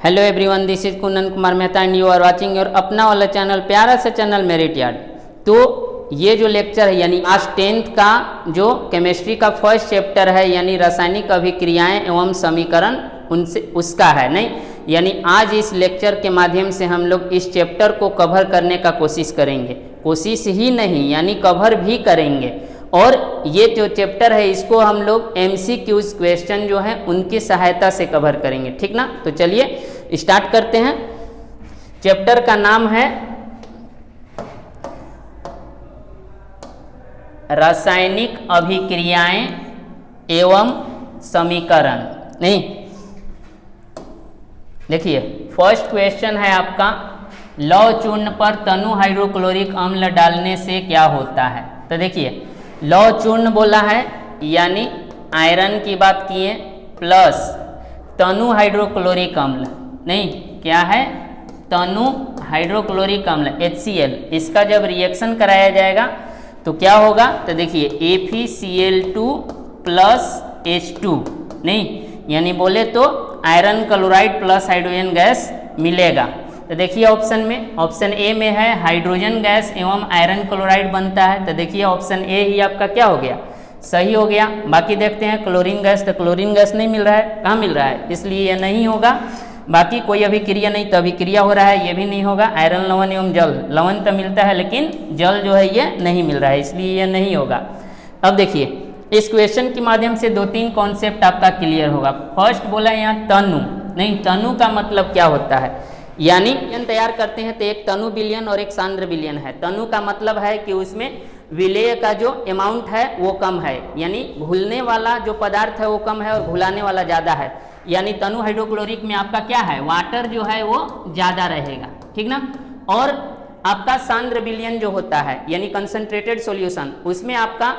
Hello everyone, this is Kundan Kumar Mehta and you are watching your अपना वाला channel, प्यारा सा चैनल मेरिट यार्ड। तो ये जो लेक्चर है यानी आज 10th का जो केमिस्ट्री का फर्स्ट चैप्टर है यानी रासायनिक अभिक्रियाएं एवं समीकरण उनसे उसका है नहीं, यानी आज इस लेक्चर के माध्यम से हम लोग इस चैप्टर को कवर करने का कोशिश करेंगे। कोशिश ही नहीं यानी कवर भी करेंगे। और ये जो चैप्टर है इसको हम लोग MCQs क्वेश्चन जो है उनकी सहायता से कवर करेंगे, ठीक ना। तो चलिए स्टार्ट करते हैं। चैप्टर का नाम है रासायनिक अभिक्रियाएं एवं समीकरण। नहीं, देखिए फर्स्ट क्वेश्चन है आपका, लौह चूर्ण पर तनु हाइड्रोक्लोरिक अम्ल डालने से क्या होता है। तो देखिए लौह चूर्ण बोला है यानी आयरन की बात किए प्लस तनु हाइड्रोक्लोरिक अम्ल, नहीं क्या है तनु हाइड्रोक्लोरिक अम्ल HCl, इसका जब रिएक्शन कराया जाएगा तो क्या होगा। तो देखिए FeCl2 प्लस H2, नहीं यानी बोले तो iron chloride plus hydrogen gas मिलेगा। तो देखिए ऑप्शन में, ऑप्शन ए में है हाइड्रोजन गैस एवं आयरन क्लोराइड बनता है। तो देखिए ऑप्शन ए ही आपका क्या हो गया, सही हो गया। बाकी देखते हैं क्लोरीन गैस, तो क्लोरीन गैस नहीं मिल रहा है, कहाँ मिल रहा है, इसलिए ये नहीं होगा। बाकी कोई अभिक्रिया नहीं, तो अभिक्रिया हो रहा है, ये भी नहीं होगा। आयरन लवण एवं जल, लवण तो मिलता है लेकिन जल जो है ये नहीं मिल रहा है, इसलिए ये नहीं होगा। अब देखिए इस क्वेश्चन के माध्यम से 2-3 कॉन्सेप्ट आपका क्लियर होगा। फर्स्ट बोला यहाँ तनु, नहीं तनु का मतलब क्या होता है, यानी बिलियन तैयार करते हैं तो एक तनु बिलियन और एक सांद्र बिलियन है। तनु का मतलब है कि उसमें विलेय का जो अमाउंट है वो कम है, यानी घुलने वाला जो पदार्थ है वो कम है और घुलाने वाला ज़्यादा है। यानी तनु हाइड्रोक्लोरिक में आपका क्या है, वाटर जो है वो ज़्यादा रहेगा, ठीक ना। और आपका सांद्र बिलियन जो होता है यानी कंसंट्रेटेड सॉल्यूशन, उसमें आपका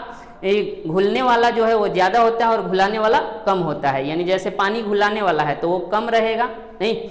घुलने वाला जो है वो ज़्यादा होता है और घुलाने वाला कम होता है। यानी जैसे पानी घुलाने वाला है तो वो कम रहेगा, नहीं।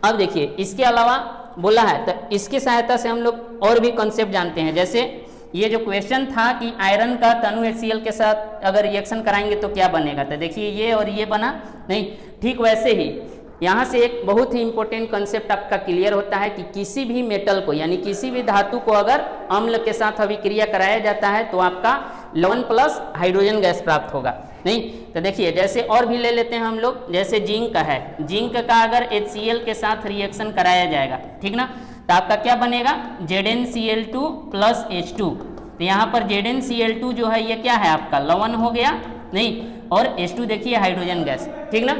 अब देखिए इसके अलावा बोला है तो इसकी सहायता से हम लोग और भी कॉन्सेप्ट जानते हैं। जैसे ये जो क्वेश्चन था कि आयरन का तनु HCl के साथ अगर रिएक्शन कराएंगे तो क्या बनेगा, तो देखिए ये और ये बना, नहीं ठीक वैसे ही यहाँ से एक बहुत ही इंपॉर्टेंट कॉन्सेप्ट आपका क्लियर होता है कि किसी भी मेटल को यानी किसी भी धातु को अगर अम्ल के साथ अभिक्रिया कराया जाता है तो आपका लवण प्लस हाइड्रोजन गैस प्राप्त होगा, नहीं। तो देखिए जैसे और भी ले लेते हैं हम लोग, जैसे जिंक है, जिंक का अगर HCl के साथ रिएक्शन कराया जाएगा, ठीक ना, तो आपका क्या बनेगा ZnCl2 प्लस H2। तो यहाँ पर ZnCl2 जो है ये क्या है आपका लवण हो गया, नहीं, और H2 देखिए हाइड्रोजन गैस, ठीक ना।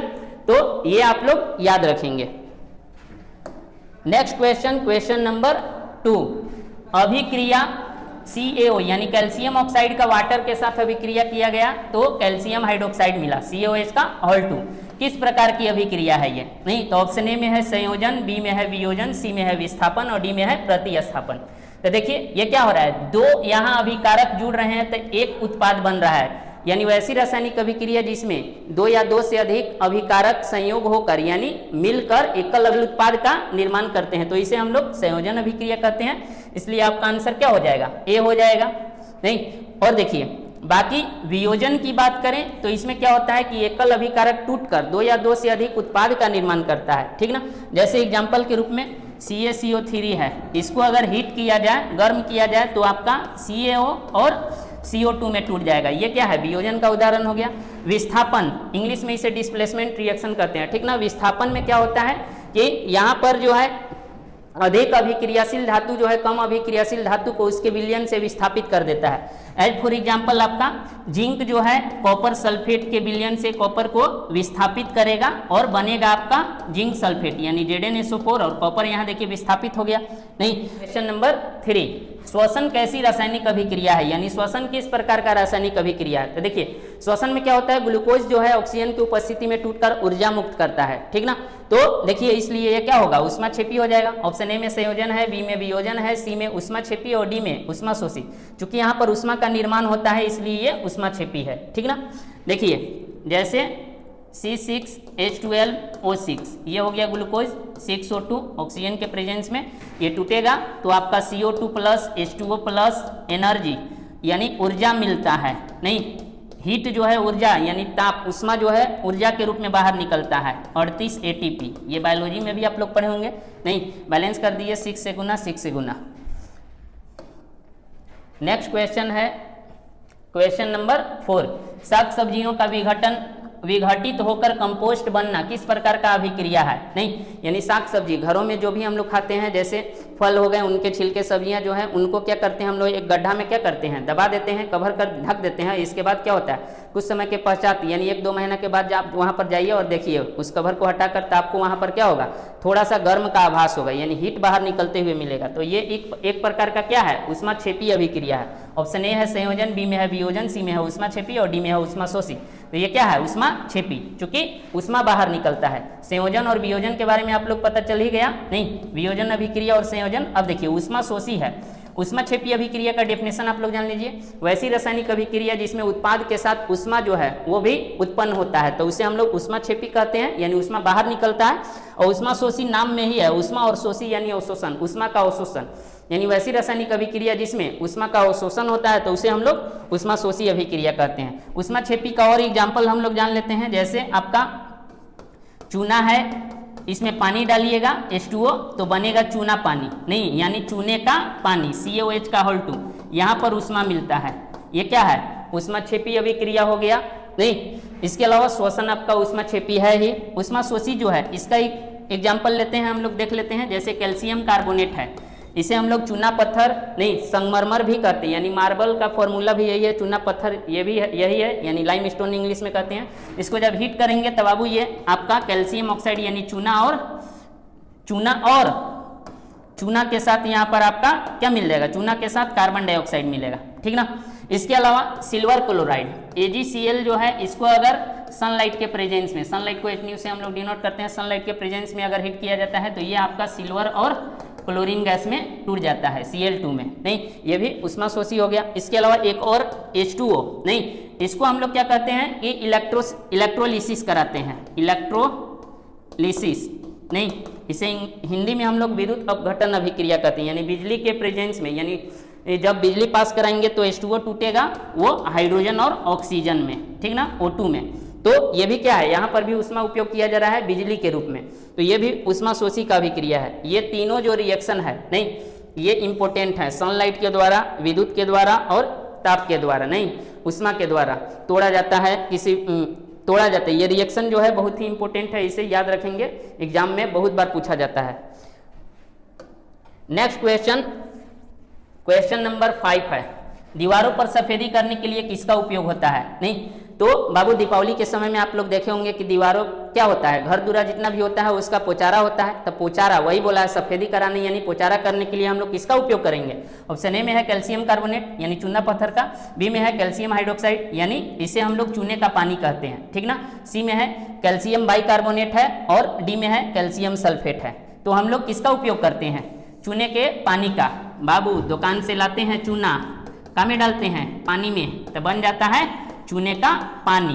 तो ये आप लोग याद रखेंगे। नेक्स्ट क्वेश्चन, क्वेश्चन नंबर 2, अभिक्रिया CaO यानी कैल्शियम ऑक्साइड का वाटर के साथ अभिक्रिया किया गया तो कैल्शियम हाइड्रोक्साइड मिला, CaOH का Hol2। किस प्रकार की अभिक्रिया है ये, नहीं तो ऑप्शन ए में है संयोजन, बी में है वियोजन, सी में है विस्थापन और डी में है प्रतिस्थापन। तो देखिए ये क्या हो रहा है, दो यहाँ अभिकारक जुड़ रहे हैं तो एक उत्पाद बन रहा है, यानी वैसी रासायनिक अभिक्रिया जिसमें 2 या 2 से अधिक अभिकारक संयोग होकर यानी मिलकर एकल अगल उत्पाद का निर्माण करते हैं तो इसे हम लोग संयोजन अभिक्रिया कहते हैं। इसलिए आपका आंसर क्या हो जाएगा, ए हो जाएगा, नहीं। और देखिए बाकी वियोजन की बात करें तो इसमें क्या होता है कि एकल अभिकारक टूटकर 2 या 2 से अधिक उत्पाद का निर्माण करता है, ठीक ना। जैसे एग्जाम्पल के रूप में CaCO3 है, इसको अगर हीट किया जाए, गर्म किया जाए तो आपका CaO और CO2 में टूट जाएगा, ये क्या है वियोजन का उदाहरण हो गया। विस्थापन, इंग्लिश में इसे डिस्प्लेसमेंट रिएक्शन करते हैं, ठीक ना। विस्थापन में क्या होता है कि यहाँ पर जो है अधिक अभिक्रियाशील धातु जो है कम अभिक्रियाशील धातु को उसके विलयन से विस्थापित कर देता है। एज फॉर एग्जाम्पल आपका जिंक जो है कॉपर सल्फेट के विलयन से कॉपर को विस्थापित करेगा और बनेगा आपका जिंक सल्फेट यानी ZnSO4 और कॉपर यहाँ देखिए विस्थापित हो गया, नहीं। क्वेश्चन नंबर 3, श्वसन कैसी रासायनिक अभिक्रिया है, यानी श्वसन किस प्रकार का रासायनिक अभिक्रिया है। तो देखिए श्वसन में क्या होता है, ग्लूकोज जो है ऑक्सीजन की उपस्थिति में टूटकर ऊर्जा मुक्त करता है, ठीक ना। तो देखिए इसलिए ये क्या होगा, उष्माक्षेपी हो जाएगा। ऑप्शन ए में संयोजन है, बी में वियोजन है, सी में उष्माक्षेपी और डी में उष्माशोषी। चूंकि यहाँ पर उष्मा का निर्माण होता है इसलिए ये उष्माक्षेपी है, ठीक ना। देखिए जैसे C6H12O6 ये हो गया ग्लूकोज, 6O2 ऑक्सीजन के प्रेजेंस में ये टूटेगा तो आपका CO2 plus H2O plus energy यानी ऊर्जा मिलता है, नहीं हीट जो है ऊर्जा यानी ताप उष्मा जो है ऊर्जा के रूप में बाहर निकलता है 38 ATP। ये बायोलॉजी में भी आप लोग पढ़े होंगे, नहीं बैलेंस कर दिए 6 से गुना 6 से गुना। नेक्स्ट क्वेश्चन है क्वेश्चन नंबर 4, साग सब्जियों का विघटित होकर कंपोस्ट बनना किस प्रकार का अभिक्रिया है? नहीं, यानी साग सब्जी घरों में जो भी हम लोग खाते हैं, जैसे फल हो गए, उनके छिलके सब्जियां जो हैं उनको क्या करते हैं हम लोग एक गड्ढा में क्या करते हैं दबा देते हैं, कवर कर ढक देते हैं। इसके बाद क्या होता है कुछ समय के पश्चात यानी 1-2 महीना के बाद आप वहाँ पर जाइए और देखिए उस कवर को हटाकर तो आपको वहाँ पर क्या होगा थोड़ा सा गर्म का आभास होगा, यानी हीट बाहर निकलते हुए मिलेगा। तो ये एक प्रकार का क्या है ऊष्माक्षेपी अभिक्रिया है। ऑप्शन ए है संयोजन, बी में है वियोजन, सी में है ऊष्माक्षेपी और डी में है ऊष्माशोषी। तो ये क्या है ऊष्माक्षेपी, चूंकि ऊष्मा बाहर निकलता है। संयोजन और वियोजन के बारे में आप लोग पता चल ही गया, नहीं वियोजन अभिक्रिया और संयोजन। अब देखिए ऊष्माशोषी है। ऊष्माक्षेपी अभिक्रिया का डेफिनेशन आप लोग जान लीजिए, वैसी रासायनिक अभिक्रिया जिसमें उत्पाद के साथ ऊष्मा जो है वो भी उत्पन्न होता है, तो उसे हम लोग ऊष्माक्षेपी कहते हैं, यानी ऊष्मा बाहर निकलता है। और ऊष्माशोषी नाम में ही है, ऊष्मा और शोषी यानी अवशोषण, ऊष्मा का अवशोषण, यानी वैसी रासायनिक अभिक्रिया जिसमें ऊष्मा का अवशोषण होता है तो उसे हम लोग ऊष्माशोषी अभिक्रिया कहते हैं। ऊष्माक्षेपी का और एग्जाम्पल हम लोग जान लेते हैं, जैसे आपका चूना है, इसमें पानी डालिएगा H2O तो बनेगा चूना पानी, नहीं यानी चूने का पानी COH का होल 2, यहाँ पर ऊष्मा मिलता है। ये क्या है ऊष्माक्षेपी अभिक्रिया हो गया। नहीं, इसके अलावा श्वसन आपका ऊष्माक्षेपी है ही। ऊष्माशोषी जो है इसका एक एग्जाम्पल लेते हैं हम लोग, देख लेते हैं। जैसे कैल्शियम कार्बोनेट है, इसे हम लोग चूना पत्थर नहीं संगमरमर भी कहते हैं, यानी मार्बल का फॉर्मूला भी यही है, चूना पत्थर ये भी है, यही है, यानी लाइम स्टोन इंग्लिश में कहते हैं। इसको जब हीट करेंगे तब बाबू ये आपका कैल्शियम ऑक्साइड यानी चूना के साथ यहाँ पर आपका क्या मिल जाएगा, चूना के साथ कार्बन डाइऑक्साइड मिलेगा, ठीक ना। इसके अलावा सिल्वर क्लोराइड AgCl जो है, इसको अगर सनलाइट के प्रेजेंस में, सनलाइट को H से हम लोग डिनोट करते हैं, सनलाइट के प्रेजेंस में अगर हीट किया जाता है तो ये आपका सिल्वर और क्लोरीन गैस में टूट जाता है Cl2 में, नहीं ये भी ऊष्माशोषी हो गया। इसके अलावा एक और H2O, नहीं इसको हम लोग क्या कहते हैं कि इलेक्ट्रोलिसिस कराते हैं, इलेक्ट्रोलिसिस, नहीं इसे हिंदी में हम लोग विद्युत अपघटन अभिक्रिया कहते हैं, यानी बिजली के प्रेजेंस में, यानी जब बिजली पास कराएंगे तो H2O टूटेगा वो हाइड्रोजन और ऑक्सीजन में, ठीक ना, O2 में। तो ये भी क्या है, यहाँ पर भी ऊष्मा उपयोग किया जा रहा है बिजली के रूप में, तो ये भी ऊष्माशोषी का अभिक्रिया है। ये तीनों जो रिएक्शन है, नहीं ये इंपॉर्टेंट है, सनलाइट के द्वारा, विद्युत के द्वारा और ताप के द्वारा, नहीं ऊष्मा के द्वारा तोड़ा जाता है, तोड़ा जाता है। ये रिएक्शन जो है बहुत ही इंपॉर्टेंट है, इसे याद रखेंगे, एग्जाम में बहुत बार पूछा जाता है। नेक्स्ट क्वेश्चन नंबर 5 है, दीवारों पर सफेदी करने के लिए किसका उपयोग होता है? नहीं तो बाबू दीपावली के समय में आप लोग देखे होंगे कि दीवारों क्या होता है, घर दूरा जितना भी होता है उसका पोचारा होता है, तो पोचारा वही बोला है सफेदी कराने, यानी पोचारा करने के लिए हम लोग किसका उपयोग करेंगे? ऑप्शन ए में है कैल्शियम कार्बोनेट यानी चूना पत्थर का, बी में है कैल्शियम हाइड्रोक्साइड यानी इसे हम लोग चूने का पानी कहते हैं, ठीक ना, सी में है कैल्शियम बाइकार्बोनेट है और डी में है कैल्शियम सल्फेट है। तो हम लोग किसका उपयोग करते हैं? चूने के पानी का। बाबू दुकान से लाते हैं चूना, का में डालते हैं पानी में, तो बन जाता है चूने का पानी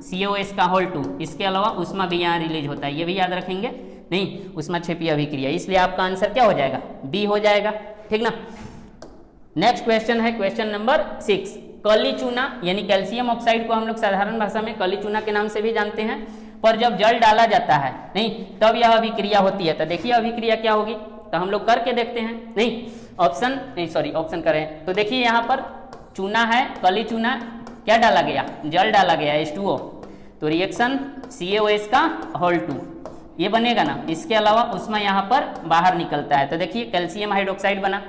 COS का होल 2। इसके अलावा ऊष्मा भी यहाँ रिलीज होता है, ये भी याद रखेंगे, नहीं ऊष्माक्षेपी अभिक्रिया, इसलिए आपका आंसर क्या हो जाएगा? बी हो जाएगा, ठीक ना। नेक्स्ट क्वेश्चन है क्वेश्चन नंबर 6, काली चूना यानी कैल्शियम ऑक्साइड को हम लोग साधारण भाषा में काली चूना के नाम से भी जानते हैं, पर जब जल डाला जाता है नहीं तब यह अभिक्रिया होती है। तो देखिए अभिक्रिया क्या होगी, तो हम लोग करके देखते हैं। नहीं ऑप्शन करें तो देखिए यहाँ पर चूना है, काली चूना, क्या डाला गया? जल डाला गया H2O, तो रिएक्शन COS का होल 2 ये बनेगा ना। इसके अलावा ऊष्मा यहाँ पर बाहर निकलता है, तो देखिए कैल्शियम हाइड्रोक्साइड बना।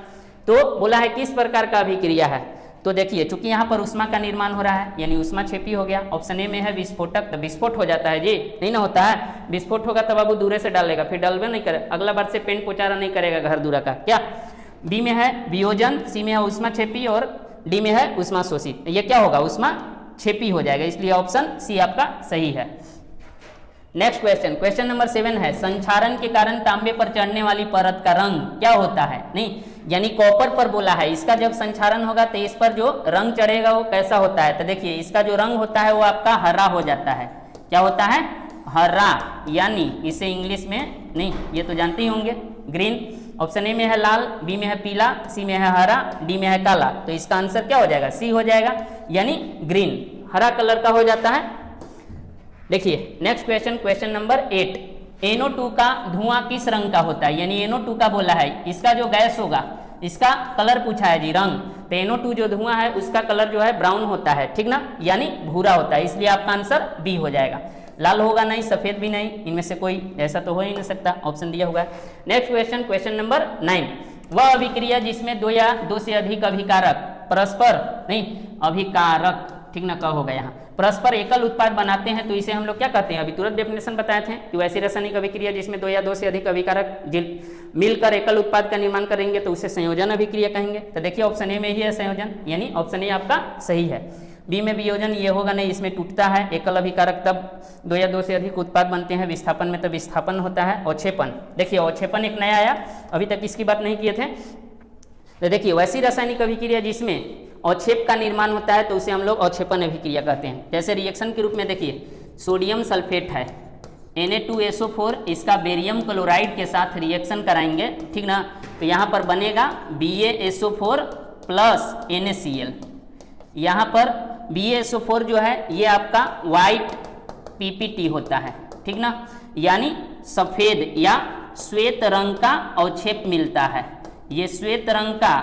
तो बोला है किस प्रकार का अभिक्रिया है, तो देखिए चूंकि यहाँ पर ऊष्मा का निर्माण हो रहा है यानी ऊष्माक्षेपी हो गया। ऑप्शन ए में है विस्फोटक, तो विस्फोट हो जाता है जी, नहीं ना होता है, विस्फोट होगा तब बाबू दूरे से डालेगा, फिर डलवे नहीं करे, अगला बार से पेंट पोचारा नहीं करेगा घर दूरा का, क्या। बी में है वियोजन, सी में है ऊष्माक्षेपी और डी में है ऊष्माशोषी, ये क्या होगा? ऊष्माक्षेपी हो जाएगा, इसलिए ऑप्शन सी आपका सही है। नेक्स्ट क्वेश्चन नंबर 7 है, संक्षारण के कारण तांबे पर चढ़ने वाली परत का रंग क्या होता है? नहीं यानी कॉपर पर बोला है, इसका जब संक्षारण होगा तो इस पर जो रंग चढ़ेगा वो कैसा होता है? तो देखिए इसका जो रंग होता है वो आपका हरा हो जाता है। क्या होता है? हरा, यानी इसे इंग्लिश में, नहीं ये तो जानते ही होंगे, ग्रीन। ऑप्शन ए में है लाल, बी में है पीला, सी में है हरा, डी में है काला, तो इसका आंसर क्या हो जाएगा? सी हो जाएगा, यानी ग्रीन। हरा कलर का हो जाता है। देखिए next question, question number 8, NO2 का धुआं किस रंग का होता है? यानी NO2 का बोला है, इसका जो गैस होगा इसका कलर पूछा है जी, रंग। तो NO2 जो धुआं है उसका कलर जो है ब्राउन होता है, ठीक ना, यानी भूरा होता है, इसलिए आपका आंसर बी हो जाएगा। लाल होगा नहीं, सफेद भी नहीं, इनमें से कोई ऐसा तो हो ही नहीं सकता, ऑप्शन दिया हुआ है। नेक्स्ट क्वेश्चन, क्वेश्चन नंबर 9, वह अभिक्रिया जिसमें दो या दो से अधिक अभिकारक परस्पर नहीं अभिकारक, ठीक ना, क्या होगा यहाँ, परस्पर एकल उत्पाद बनाते हैं तो इसे हम लोग क्या कहते हैं? अभी तुरंत डेफिनेशन बताए थे कि वैसी रासायनिक अभिक्रिया जिसमें दो या दो से अधिक अभिकारक मिलकर एकल उत्पाद का निर्माण करेंगे तो उसे संयोजन अभिक्रिया कहेंगे। तो देखिए ऑप्शन ए में ही है संयोजन, यानी ऑप्शन ए आपका सही है। बी में वियोजन ये होगा नहीं, इसमें टूटता है एकल अभिकारक, तब दो या दो से अधिक उत्पाद बनते हैं। विस्थापन में तब विस्थापन होता है। अवक्षेपण, देखिए अवक्षेपण एक नया आया, अभी तक इसकी बात नहीं किए थे। तो देखिए वैसी रासायनिक अभिक्रिया जिसमें अवक्षेप का निर्माण होता है तो उसे हम लोग अवक्षेपण अभिक्रिया कहते हैं। जैसे रिएक्शन के रूप में देखिए सोडियम सल्फेट है Na2SO4, इसका बेरियम क्लोराइड के साथ रिएक्शन कराएंगे, ठीक ना, तो यहाँ पर बनेगा BaSO4 प्लस NaCl। यहाँ पर BaSO4 जो है ये आपका वाइट PPT होता है, ठीक ना, यानी सफेद या श्वेत रंग का अवक्षेप मिलता है, ये श्वेत रंग का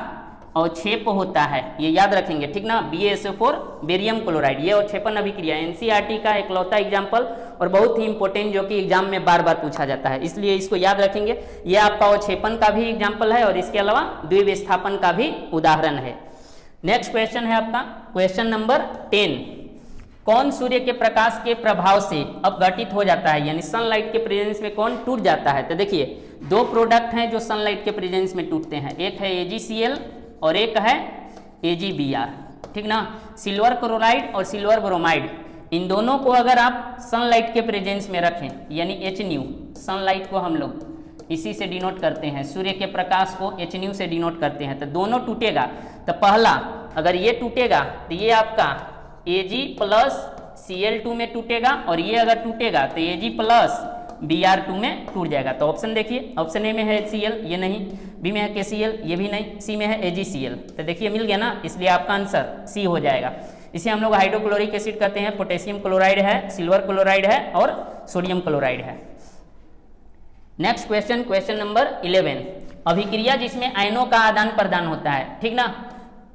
अवक्षेप होता है, ये याद रखेंगे, ठीक ना। BaSO4 बेरियम क्लोराइड, ये अवक्षेपण अभिक्रिया NCERT का एकलौता एग्जाम्पल और बहुत ही इंपॉर्टेंट जो कि एग्जाम में बार बार पूछा जाता है, इसलिए इसको याद रखेंगे। ये आपका अवक्षेपण का भी एग्जाम्पल है और इसके अलावा द्विविस्थापन का भी उदाहरण है। नेक्स्ट क्वेश्चन है आपका क्वेश्चन नंबर 10, कौन सूर्य के प्रकाश के प्रभाव से अपघटित हो जाता है, यानी सनलाइट के प्रेजेंस में कौन टूट जाता है? तो देखिए दो प्रोडक्ट हैं जो सनलाइट के प्रेजेंस में टूटते हैं, एक है AgCl और एक है AgBr, ठीक ना। सिल्वर क्लोराइड और सिल्वर ब्रोमाइड, इन दोनों को अगर आप सनलाइट के प्रेजेंस में रखें, यानी Hν, सनलाइट को हम लोग इसी से डिनोट करते हैं, सूर्य के प्रकाश को Hν से डिनोट करते हैं, तो दोनों टूटेगा। तो पहला अगर ये टूटेगा तो ये आपका Ag प्लस Cl2 में टूटेगा और ये अगर टूटेगा तो Ag प्लस Br2 में टूट जाएगा। तो ऑप्शन देखिए, ऑप्शन ए में है Cl, ये नहीं, बी में है KCl, ये भी नहीं, सी में है AgCl। तो देखिए मिल गया ना, इसलिए आपका आंसर सी हो जाएगा। इसे हम लोग हाइड्रोक्लोरिक एसिड कहते हैं, पोटेशियम क्लोराइड है, सिल्वर क्लोराइड है और सोडियम क्लोराइड है। नेक्स्ट क्वेश्चन, क्वेश्चन नंबर 11, अभिक्रिया जिसमें आयनों का आदान प्रदान होता है, ठीक ना,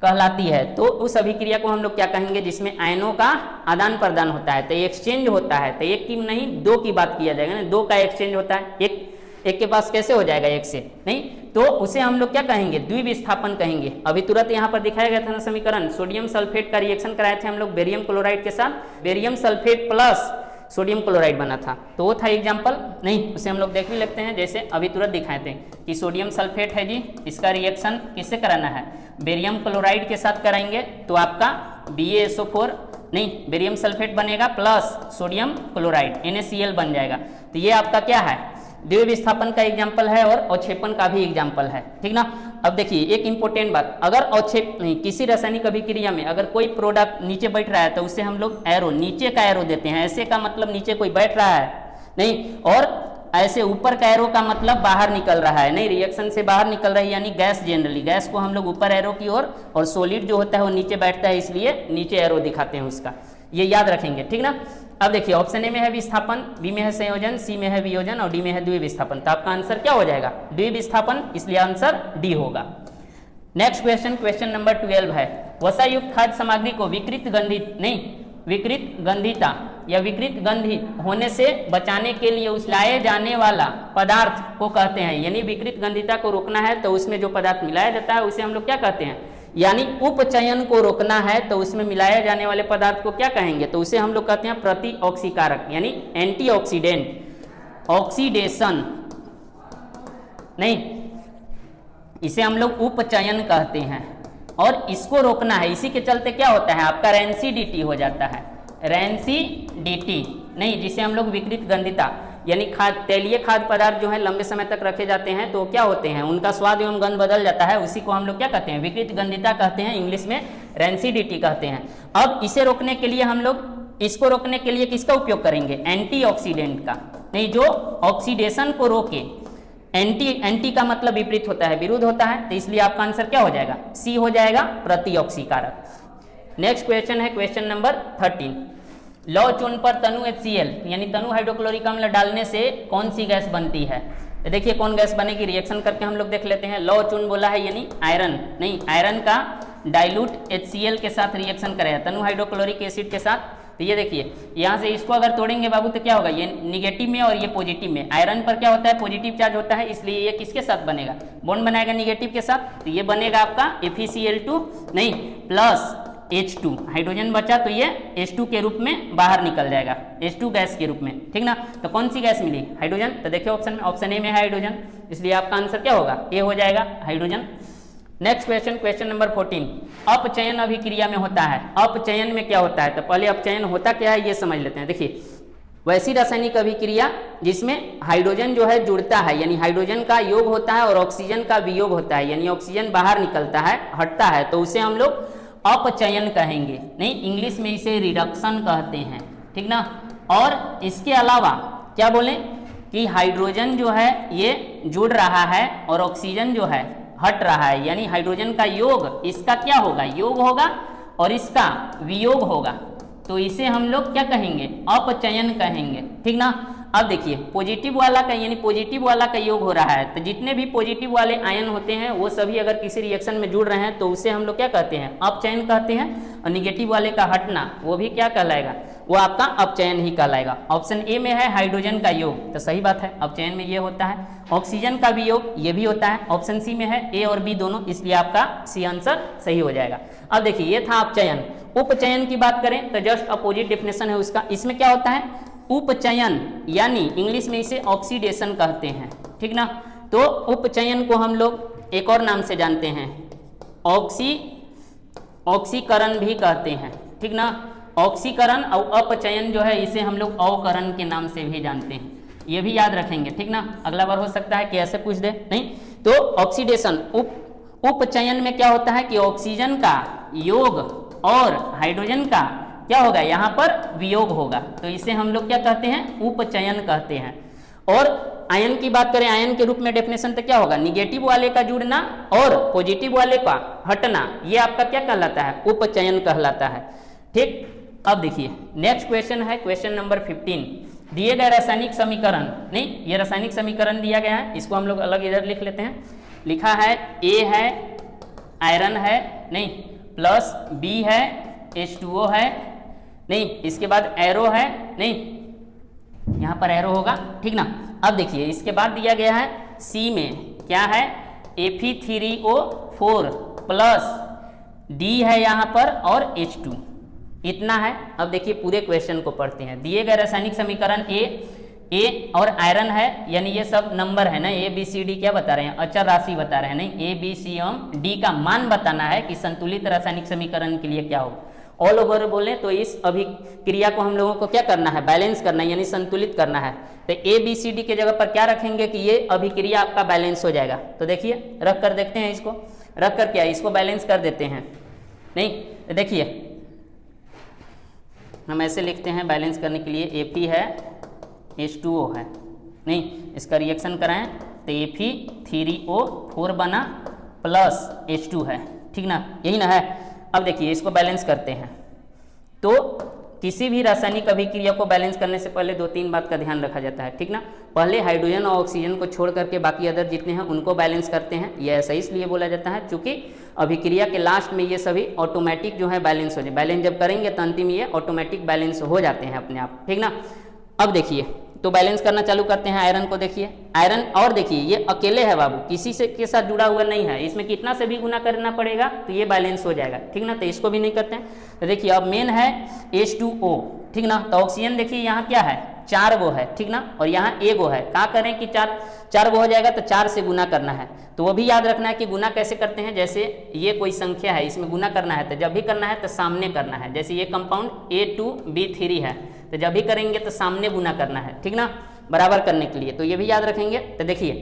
कहलाती है, तो उस अभिक्रिया को हम लोग क्या कहेंगे? जिसमें आयनों का आदान प्रदान होता है, तो एक्सचेंज होता है। तो एक की नहीं दो की बात किया जाएगा ना, दो का एक्सचेंज होता है, एक के पास कैसे हो जाएगा, एक से नहीं, तो उसे हम लोग क्या कहेंगे? द्विविस्थापन कहेंगे। अभी तुरंत यहाँ पर दिखाया गया था ना समीकरण, सोडियम सल्फेट का रिएक्शन कराए थे हम लोग बेरियम क्लोराइड के साथ, barium sulphate plus sodium chloride बना था, तो वो था एग्जाम्पल, नहीं उसे हम लोग देख भी लेते हैं। जैसे अभी तुरंत दिखाए थे कि सोडियम सल्फेट है जी, इसका रिएक्शन किससे कराना है? बेरियम क्लोराइड के साथ कराएंगे तो आपका BaSO4 नहीं बेरियम सल्फेट बनेगा प्लस सोडियम क्लोराइड NaCl बन जाएगा। तो ये आपका क्या है? द्विविस्थापन का एग्जाम्पल है और अवक्षेपण का भी एग्जाम्पल है, ठीक ना। अब देखिए एक इंपॉर्टेंट बात, अगर अवक्षेप नहीं किसी रासायनिक अभिक्रिया में अगर कोई प्रोडक्ट नीचे बैठ रहा है तो उसे हम लोग एरो, नीचे का एरो देते हैं। ऐसे का मतलब नीचे कोई बैठ रहा है नहीं, और ऐसे ऊपर का एरो का मतलब बाहर निकल रहा है नहीं, रिएक्शन से बाहर निकल रही है, यानी गैस। जनरली गैस को हम लोग ऊपर एरो की ओर और सॉलिड जो होता है वो नीचे बैठता है, इसलिए नीचे एरो दिखाते हैं उसका, ये याद रखेंगे, ठीक ना। अब देखिए ऑप्शन ए में है विस्थापन, बी में है संयोजन, सी में है वियोजन और डी में है द्विविस्थापन। तो आपका आंसर क्या हो जाएगा? द्विविस्थापन, इसलिए आंसर डी होगा। नेक्स्ट क्वेश्चन, क्वेश्चन नंबर 12 है, वसायुक्त खाद्य सामग्री को विकृत गंधिता या विकृत गंधी होने से बचाने के लिए उछलाए जाने वाला पदार्थ को कहते हैं, यानी विकृत गंधिता को रोकना है तो उसमें जो पदार्थ मिलाया जाता है उसे हम लोग क्या कहते हैं? यानी उपचयन को रोकना है तो उसमें मिलाए जाने वाले पदार्थ को क्या कहेंगे? तो उसे हम लोग कहते हैं प्रतिऑक्सीकारक, यानी एंटीऑक्सीडेंट। ऑक्सीडेशन नहीं, इसे हम लोग उपचयन कहते हैं और इसको रोकना है। इसी के चलते क्या होता है? आपका रेंसिडिटी हो जाता है, रेंसिडिटी नहीं, जिसे हम लोग विकृत गंधिता, यानी तेलीय खाद्य पदार्थ जो है लंबे समय तक रखे जाते हैं तो क्या होते हैं? उनका स्वाद एवं गंध बदल जाता है, उसी को हम लोग क्या कहते हैं? विकृत गंधिता कहते हैं, इंग्लिश में रेंसिडिटी कहते हैं। अब इसे रोकने के लिए हम लोग, इसको रोकने के लिए किसका उपयोग करेंगे? एंटीऑक्सीडेंट का, नहीं, जो ऑक्सीडेशन को रोके। एंटी का मतलब विपरीत होता है, विरुद्ध होता है, तो इसलिए आपका आंसर क्या हो जाएगा? सी हो जाएगा, प्रतिऑक्सीकारक। नेक्स्ट क्वेश्चन है क्वेश्चन नंबर 13। लौ चूर्ण पर तनु HCl यानी तनु हाइड्रोक्लोरिक अम्ल डालने से कौन सी गैस बनती है? तो देखिए कौन गैस बनेगी, रिएक्शन करके हम लोग देख लेते हैं। लौ चूर्ण बोला है यानी आयरन, नहीं आयरन का डाइल्यूट HCl के साथ रिएक्शन करेगा तनु हाइड्रोक्लोरिक एसिड के साथ। तो ये देखिए यहाँ से इसको अगर तोड़ेंगे बाबू तो क्या होगा, ये निगेटिव में और ये पॉजिटिव में। आयरन पर क्या होता है, पॉजिटिव चार्ज होता है, इसलिए ये किसके साथ बनेगा, बॉन्ड बनाएगा निगेटिव के साथ। तो ये बनेगा आपका FeCl2 नहीं प्लस H2, हाइड्रोजन बचा तो ये H2 के रूप में बाहर निकल जाएगा, H2 गैस के रूप में, ठीक ना। तो कौन सी गैस मिली, हाइड्रोजन। तो देखिए ऑप्शन में, ऑप्शन ए में है हाइड्रोजन, इसलिए आपका आंसर क्या होगा, ए हो जाएगा hydrogen. Next question, question number 14। अपचयन अभिक्रिया में होता है, अपचयन में क्या होता है, तो पहले अपचयन होता क्या है ये समझ लेते हैं। देखिए वैसी रासायनिक अभिक्रिया जिसमें हाइड्रोजन जो है जुड़ता है, यानी हाइड्रोजन का योग होता है और ऑक्सीजन का वियोग होता है, यानी ऑक्सीजन बाहर निकलता है, हटता है, तो उसे हम लोग अपचयन कहेंगे, नहीं इंग्लिश में इसे रिडक्शन कहते हैं, ठीक ना। और इसके अलावा क्या बोलें कि हाइड्रोजन जो है ये जुड़ रहा है और ऑक्सीजन जो है हट रहा है, यानी हाइड्रोजन का योग इसका क्या होगा, योग होगा और इसका वियोग होगा, तो इसे हम लोग क्या कहेंगे, अपचयन कहेंगे, ठीक ना। अब देखिए पॉजिटिव वाला का यानी पॉजिटिव वाला का योग हो रहा है, तो जितने भी पॉजिटिव वाले आयन होते हैं वो सभी अगर किसी रिएक्शन में जुड़ रहे हैं तो उसे हम लोग क्या कहते हैं, अपचयन कहते हैं। और निगेटिव वाले का हटना वो भी क्या कहलाएगा, वो आपका अपचयन ही कहलाएगा। ऑप्शन ए में है हाइड्रोजन का योग, तो सही बात है, अपचयन में ये होता है। ऑक्सीजन का भी योग ये भी होता है, ऑप्शन सी में है ए और बी दोनों, इसलिए आपका सी आंसर सही हो जाएगा। अब देखिए ये था अपचयन। उपचयन की बात करें तो जस्ट अपोजिट डेफिनेशन है उसका। इसमें क्या होता है, उपचयन यानी इंग्लिश में इसे ऑक्सीडेशन कहते हैं, ठीक ना। तो उपचयन को हम लोग एक और नाम से जानते हैं, ऑक्सीकरण भी कहते हैं, ठीक ना। ऑक्सीकरण और अपचयन जो है इसे हम लोग अवकरण के नाम से भी जानते हैं, ये भी याद रखेंगे, ठीक ना। अगला बार हो सकता है कि ऐसे पूछ दे, नहीं तो ऑक्सीडेशन उपचयन में क्या होता है कि ऑक्सीजन का योग और हाइड्रोजन का क्या होगा, यहाँ पर वियोग होगा, तो इसे हम लोग क्या कहते हैं, उपचयन कहते हैं। और आयन की बात करें, आयन के रूप में डेफिनेशन तो क्या होगा, निगेटिव वाले का जुड़ना और पॉजिटिव वाले का हटना, ये आपका क्या कहलाता है, उपचयन कहलाता है, ठीक। अब देखिए नेक्स्ट क्वेश्चन है क्वेश्चन नंबर 15। दिए गए रासायनिक समीकरण, नहीं ये रासायनिक समीकरण दिया गया है, इसको हम लोग अलग इधर लिख लेते हैं। लिखा है ए है आयरन है, नहीं प्लस बी है H2O है, नहीं इसके बाद एरो है, नहीं यहाँ पर एरो होगा, ठीक ना। अब देखिए इसके बाद दिया गया है सी में क्या है, Fe3O4 प्लस D है यहाँ पर और H2, इतना है। अब देखिए पूरे क्वेश्चन को पढ़ते हैं। दिए गए रासायनिक समीकरण ए और आयरन है, यानी ये सब नंबर है ना, ABCD क्या बता रहे हैं, अचर राशि बता रहे हैं, नहीं ABC एवं D का मान बताना है कि संतुलित रासायनिक समीकरण के लिए क्या होगा। ऑल ओवर बोले तो इस अभिक्रिया को हम लोगों को क्या करना है, बैलेंस करना है, यानी संतुलित करना है। तो ABCD के जगह पर क्या रखेंगे कि ये अभिक्रिया आपका बैलेंस हो जाएगा। तो देखिए रख कर देखते हैं, इसको रख कर क्या इसको बैलेंस कर देते हैं, नहीं तो देखिए हम ऐसे लिखते हैं बैलेंस करने के लिए, Fe है H2O है, नहीं इसका रिएक्शन कराएं तो Fe3O4 बना प्लस H2 है, ठीक ना, यही ना है। अब देखिए इसको बैलेंस करते हैं, तो किसी भी रासायनिक अभिक्रिया को बैलेंस करने से पहले 2-3 बात का ध्यान रखा जाता है, ठीक ना। पहले हाइड्रोजन और ऑक्सीजन को छोड़ करके बाकी अदर जितने हैं उनको बैलेंस करते हैं, ये ऐसा इसलिए बोला जाता है क्योंकि अभिक्रिया के लास्ट में ये सभी ऑटोमेटिक जो है बैलेंस हो जाए, बैलेंस जब करेंगे तो अंतिम ये ऑटोमेटिक बैलेंस हो जाते हैं अपने आप, ठीक ना। अब देखिए तो बैलेंस करना चालू करते हैं आयरन को। देखिए आयरन, और देखिए ये अकेले है बाबू, किसी से के साथ जुड़ा हुआ नहीं है, इसमें कितना से भी गुना करना पड़ेगा तो ये बैलेंस हो जाएगा, ठीक ना। तो इसको भी नहीं करते हैं। तो देखिए अब मेन है H2O, ठीक ना। तो ऑक्सीजन देखिए यहाँ क्या है, 4 गो है, ठीक ना, और यहाँ 1 गो है। क्या करें कि 4 गो हो जाएगा तो 4 से गुना करना है। तो वो भी याद रखना है कि गुना कैसे करते हैं, जैसे ये कोई संख्या है इसमें गुना करना है तो जब भी करना है तो सामने करना है। जैसे ये कंपाउंड A2B3 है तो जब भी करेंगे तो सामने गुना करना है, ठीक ना, बराबर करने के लिए। तो ये भी याद रखेंगे। तो देखिए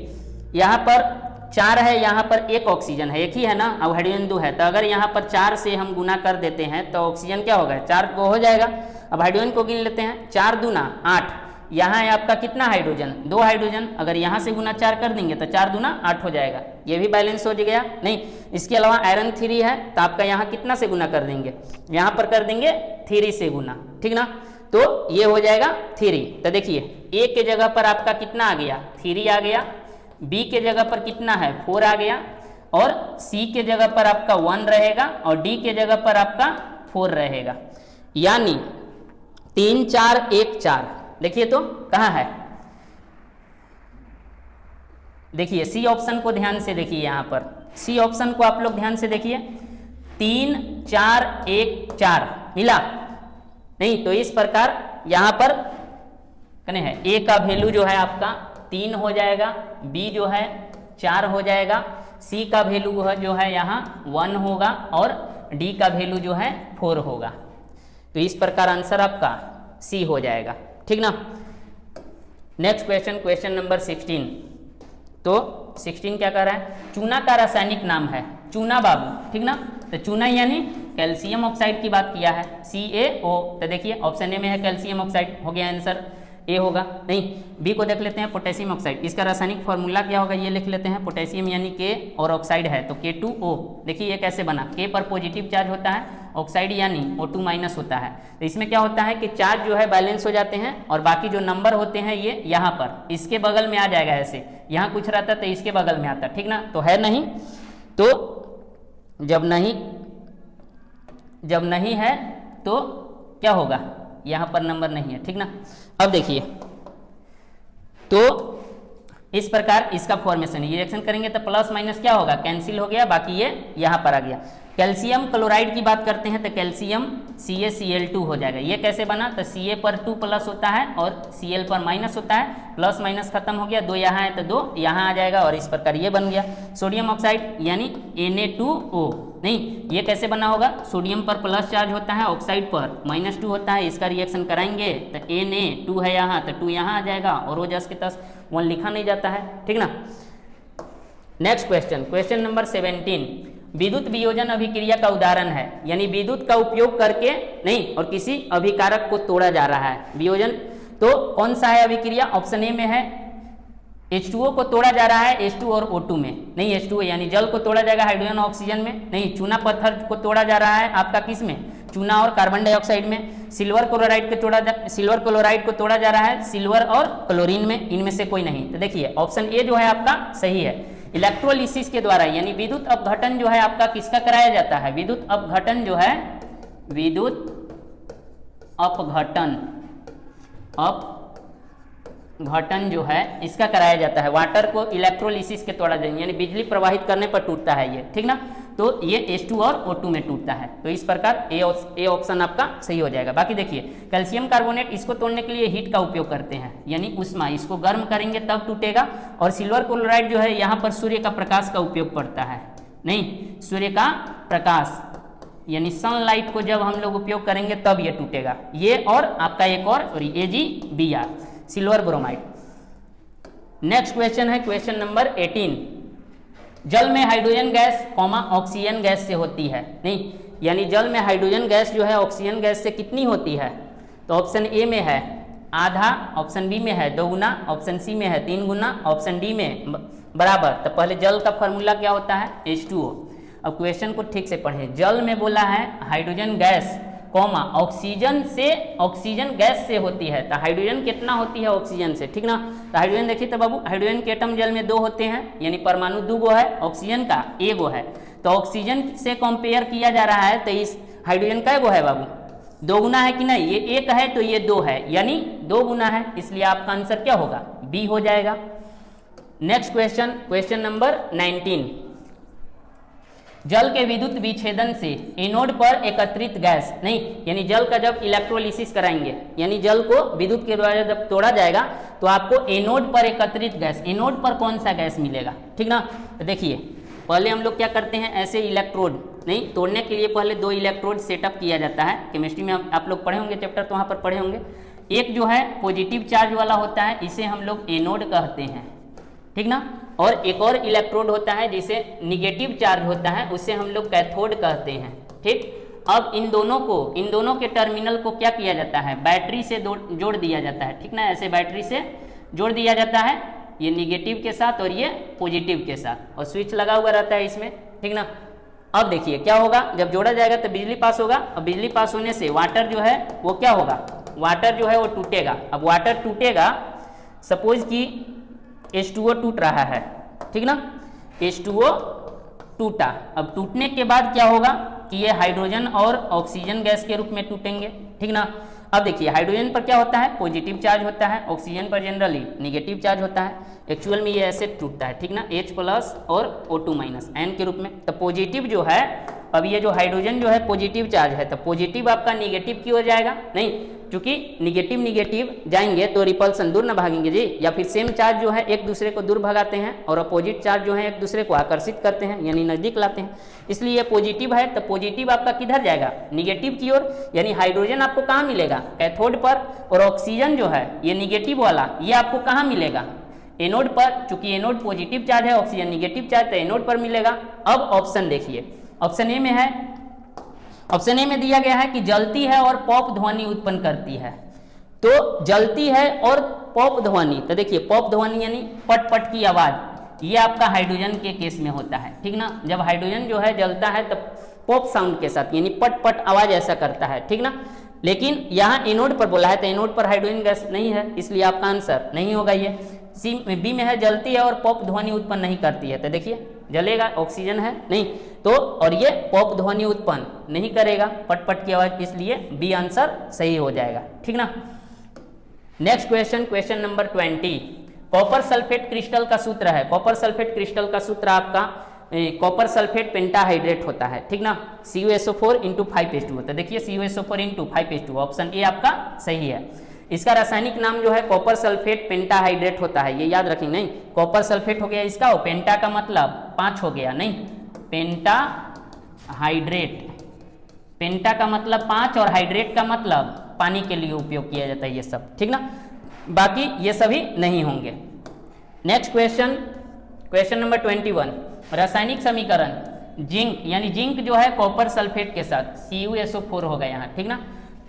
यहाँ पर 4 है, यहाँ पर 1 ऑक्सीजन है, एक ही है ना, अब हाइड्रोजन 2 है, तो अगर यहाँ पर 4 से हम गुना कर देते हैं तो ऑक्सीजन क्या होगा, 4 को हो जाएगा। अब हाइड्रोजन को गिन लेते हैं, 4 दूना 8, यहाँ है आपका कितना हाइड्रोजन, 2 हाइड्रोजन, अगर यहाँ से गुना 4 कर देंगे तो 4 दूना 8 हो जाएगा, ये भी बैलेंस हो गया। नहीं, इसके अलावा आयरन 3 है तो आपका यहाँ कितना से गुना कर देंगे, यहाँ पर कर देंगे 3 से गुना, ठीक ना, तो ये हो जाएगा 3। तो देखिए ए के जगह पर आपका कितना आ गया, 3 आ गया, बी के जगह पर कितना है, 4 आ गया, और सी के जगह पर आपका 1 रहेगा, और डी के जगह पर आपका 4 रहेगा, यानी 3 4 1 4। देखिए तो कहाँ है, देखिए सी ऑप्शन को ध्यान से देखिए, यहाँ पर सी ऑप्शन को आप लोग ध्यान से देखिए, 3 4 1 4 मिला नहीं, तो इस प्रकार यहाँ पर कने है ए का वैल्यू जो है आपका 3 हो जाएगा, बी जो है 4 हो जाएगा, सी का वैल्यू जो है यहाँ 1 होगा, और डी का वैल्यू जो है 4 होगा। तो इस प्रकार आंसर आपका सी हो जाएगा, ठीक ना। Next question, question number 16। तो 16 क्या कर रहा है, चूना का रासायनिक नाम है, चूना बाबू, ठीक ना, तो चूना यानी कैल्शियम ऑक्साइड की बात किया है, CaO। तो देखिए ऑप्शन ए में है कैल्शियम ऑक्साइड, हो गया आंसर, ए होगा। नहीं, बी को देख लेते हैं, पोटेशियम ऑक्साइड, इसका रासायनिक फॉर्मूला क्या होगा ये लिख लेते हैं, पोटेशियम यानी के और ऑक्साइड है तो K2O। देखिए ये कैसे बना, के पर पॉजिटिव चार्ज होता है, ऑक्साइड यानी O2 माइनस होता है, तो इसमें क्या होता है कि चार्ज जो है बैलेंस हो जाते हैं, और बाकी जो नंबर होते हैं ये यहाँ पर इसके बगल में आ जाएगा, ऐसे यहाँ कुछ रहता तो इसके बगल में आता, ठीक ना, तो है नहीं, तो जब नहीं है तो क्या होगा, यहाँ पर नंबर नहीं है, ठीक ना। अब देखिए तो इस प्रकार इसका फॉर्मेशन रिएक्शन करेंगे तो प्लस माइनस क्या होगा, कैंसिल हो गया, बाकी ये यहाँ पर आ गया। कैल्शियम क्लोराइड की बात करते हैं तो कैल्शियम CaCl2 हो जाएगा, ये कैसे बना, तो Ca पर 2 प्लस होता है और Cl पर माइनस होता है, प्लस माइनस खत्म हो गया, 2 यहाँ है तो 2 यहाँ आ जाएगा, और इस प्रकार ये बन गया। सोडियम ऑक्साइड यानी Na2O, नहीं ये कैसे बना होगा, सोडियम पर प्लस चार्ज होता है, ऑक्साइड पर -2 होता है, इसका रिएक्शन कराएंगे तो Na2 है यहाँ तो 2 यहाँ आ जाएगा, और वो जस के तस 1 लिखा नहीं जाता है, ठीक ना। Next question, question number 17। विद्युत वियोजन अभिक्रिया का उदाहरण है, यानी विद्युत का उपयोग करके नहीं और किसी अभिकारक को तोड़ा जा रहा है, वियोजन तो कौन सा है अभिक्रिया, ऑप्शन ए में है H2O को तोड़ा जा रहा है H2 और O2 में, नहीं H2O यानी जल को तोड़ा जाएगा हाइड्रोजन ऑक्सीजन में, नहीं चूना पत्थर को तोड़ा जा रहा है आपका किस में, चूना और कार्बन डाइऑक्साइड में, सिल्वर क्लोराइड को तोड़ा जा रहा है सिल्वर और क्लोरीन में, इनमें से कोई नहीं। तो देखिए ऑप्शन ए जो है आपका सही है, इलेक्ट्रोलिसिस के द्वारा, यानी विद्युत अपघटन जो है आपका किसका कराया जाता है, विद्युत अपघटन जो है, विद्युत अपघटन जो है इसका कराया जाता है, वाटर को इलेक्ट्रोलिसिस के द्वारा यानी बिजली प्रवाहित करने पर टूटता है ये, ठीक ना, तो ये H2 और O2 में टूटता है, तो इस प्रकार ए ऑप्शन आपका सही हो जाएगा। बाकी देखिए कैल्शियम कार्बोनेट इसको तोड़ने के लिए हीट का उपयोग करते हैं, यानी उष्मा, इसको गर्म करेंगे तब टूटेगा, और सिल्वर क्लोराइड जो है यहाँ पर सूर्य का प्रकाश का उपयोग पड़ता है, नहीं सूर्य का प्रकाश यानी सनलाइट को जब हम लोग उपयोग करेंगे तब ये टूटेगा, ये और आपका एक और AgBr silver bromide. Next question है क्वेश्चन नंबर 18। जल में हाइड्रोजन गैस ऑक्सीजन गैस से होती है, नहीं यानी जल में हाइड्रोजन गैस जो है ऑक्सीजन गैस से कितनी होती है, तो ऑप्शन ए में है आधा, ऑप्शन बी में है 2 गुना, ऑप्शन सी में है 3 गुना, ऑप्शन डी में बराबर। तो पहले जल का फॉर्मूला क्या होता है, H2O। अब क्वेश्चन को ठीक से पढ़ें, जल में बोला है हाइड्रोजन गैस ऑक्सीजन गैस से होती है, तो हाइड्रोजन कितना होती है ऑक्सीजन से, ठीक ना। तो हाइड्रोजन देखिए तो बाबू हाइड्रोजन के एटम जल में 2 होते हैं, यानी परमाणु 2 गो है, ऑक्सीजन का 1 गो है, तो ऑक्सीजन से कंपेयर किया जा रहा है, तो इस हाइड्रोजन का 1 गो है बाबू, 2 गुना है कि नहीं, ये 1 है तो ये 2 है, यानी 2 गुना है, इसलिए आपका आंसर क्या होगा, बी हो जाएगा। Next question, question number 19। जल के विद्युत विच्छेदन से एनोड पर एकत्रित गैस, नहीं यानी जल का जब इलेक्ट्रोलिसिस कराएंगे, यानी जल को विद्युत के द्वारा जब तोड़ा जाएगा तो आपको एनोड पर एकत्रित गैस, एनोड पर कौन सा गैस मिलेगा, ठीक ना। तो देखिए पहले हम लोग क्या करते हैं, ऐसे इलेक्ट्रोड नहीं तोड़ने के लिए पहले 2 इलेक्ट्रोड सेटअप किया जाता है, केमिस्ट्री में आप लोग पढ़े होंगे चैप्टर, तो वहाँ पर पढ़े होंगे। एक जो है पॉजिटिव चार्ज वाला होता है, इसे हम लोग एनोड कहते हैं, ठीक ना, और एक और इलेक्ट्रोड होता है जिसे निगेटिव चार्ज होता है, उसे हम लोग कैथोड कहते हैं, ठीक। अब इन दोनों के टर्मिनल को क्या किया जाता है, बैटरी से जोड़ दिया जाता है, ठीक ना, ऐसे बैटरी से जोड़ दिया जाता है, ये निगेटिव के साथ और ये पॉजिटिव के साथ, और स्विच लगा हुआ रहता है इसमें, ठीक ना। अब देखिए क्या होगा, जब जोड़ा जाएगा तो बिजली पास होगा, और बिजली पास होने से वाटर जो है वो क्या होगा, वाटर जो है वो टूटेगा। अब वाटर टूटेगा, सपोज कि H2O टूट रहा है, ठीक ना, H2O टूटा। अब टूटने के बाद क्या होगा कि ये हाइड्रोजन और ऑक्सीजन गैस के रूप में टूटेंगे, ठीक ना। अब देखिए हाइड्रोजन पर क्या होता है, पॉजिटिव चार्ज होता है, ऑक्सीजन पर जनरली निगेटिव चार्ज होता है। एक्चुअल में ये ऐसे टूटता है, ठीक ना, H प्लस और O2 माइनस N के रूप में। तो पॉजिटिव जो है, अब ये जो हाइड्रोजन जो है पॉजिटिव चार्ज है, तो पॉजिटिव आपका निगेटिव की हो जाएगा, नहीं, क्योंकि निगेटिव निगेटिव जाएंगे तो रिपल्सन दूर ना भागेंगे जी, या फिर सेम चार्ज जो है एक दूसरे को दूर भगाते हैं, और अपोजिट चार्ज जो है एक दूसरे को आकर्षित करते हैं, यानी नजदीक लाते हैं। इसलिए ये पॉजिटिव है, तो पॉजिटिव आपका किधर जाएगा, निगेटिव की ओर, यानी हाइड्रोजन आपको कहाँ मिलेगा, कैथोड पर, और ऑक्सीजन जो है ये निगेटिव वाला, ये आपको कहाँ मिलेगा, एनोड पर। चूंकि एनोड पॉजिटिव चार्ज है, ऑक्सीजन निगेटिव चार्ज, तो एनोड पर मिलेगा। अब ऑप्शन देखिए, ऑप्शन ए में है, ऑप्शन ए में दिया गया है कि जलती है और पॉप ध्वनि उत्पन्न करती है। तो जलती है और पॉप ध्वनि, तो देखिए पॉप ध्वनि यानी पट पट की आवाज, ये आपका हाइड्रोजन के केस में होता है, ठीक ना। जब हाइड्रोजन जो है जलता है तब पॉप साउंड के साथ, यानी पट पट आवाज ऐसा करता है, ठीक ना। लेकिन यहाँ एनोड पर बोला है, तो एनोड पर हाइड्रोजन गैस नहीं है, इसलिए आपका आंसर नहीं होगा ये। सी बी में है जलती है और पॉप ध्वनि उत्पन्न नहीं करती है, तो देखिए जलेगा, ऑक्सीजन है नहीं तो, और ये पॉप ध्वनि उत्पन्न नहीं करेगा, पट पट की आवाज, इसलिए बी आंसर सही हो जाएगा, ठीक ना। Next question, question number 20। Copper sulphate crystal का सूत्र है, कॉपर सल्फेट क्रिस्टल का सूत्र आपका कॉपर सल्फेट पेंटाहाइड्रेट होता है, ठीक ना, CuSO4 × 5H2O। तो देखिए CuSO4 × 5H2O, ऑप्शन ए आपका सही है। इसका रासायनिक नाम जो है कॉपर सल्फेट पेंटाहाइड्रेट होता है, ये याद रखेंगे, नहीं, कॉपर सल्फेट हो गया इसका, और पेंटा का मतलब 5 हो गया, नहीं, पेंटाहाइड्रेट, पेंटा का मतलब 5 और हाइड्रेट का मतलब पानी के लिए उपयोग किया जाता है, ये सब, ठीक ना, बाकी ये सभी नहीं होंगे। Next question, question number 21। रासायनिक समीकरण जिंक, यानी जिंक जो है कॉपर सल्फेट के साथ, CuSO4 होगा यहाँ, ठीक ना,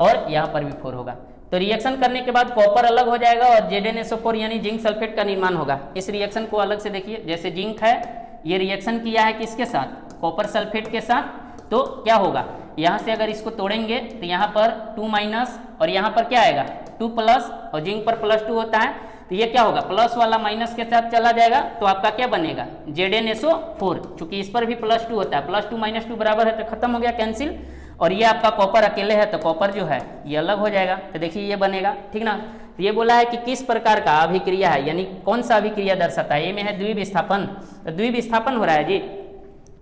और यहाँ पर भी 4 होगा। तो रिएक्शन करने के बाद कॉपर अलग हो जाएगा और ZnSO4 यानी जिंक सल्फेट का निर्माण होगा। इस रिएक्शन को अलग से देखिए, जैसे जिंक है, ये रिएक्शन किया है किसके साथ, कॉपर सल्फेट के साथ, तो क्या होगा, यहाँ से अगर इसको तोड़ेंगे तो यहाँ पर 2 माइनस, और यहाँ पर क्या आएगा 2 प्लस, और जिंक पर +2 होता है, तो ये क्या होगा, प्लस वाला माइनस के साथ चला जाएगा, तो आपका क्या बनेगा, ZnSO4। चूंकि इस पर भी +2 होता है, +2 - 2 बराबर है, तो खत्म हो गया, कैंसिल। और ये आपका कॉपर अकेले है, तो कॉपर जो है ये अलग हो जाएगा, तो देखिए ये बनेगा, ठीक ना। तो ये बोला है कि किस प्रकार का अभिक्रिया है, यानी कौन सा अभिक्रिया दर्शाता है। ये में है द्विविस्थापन, तो द्विविस्थापन हो रहा है जी,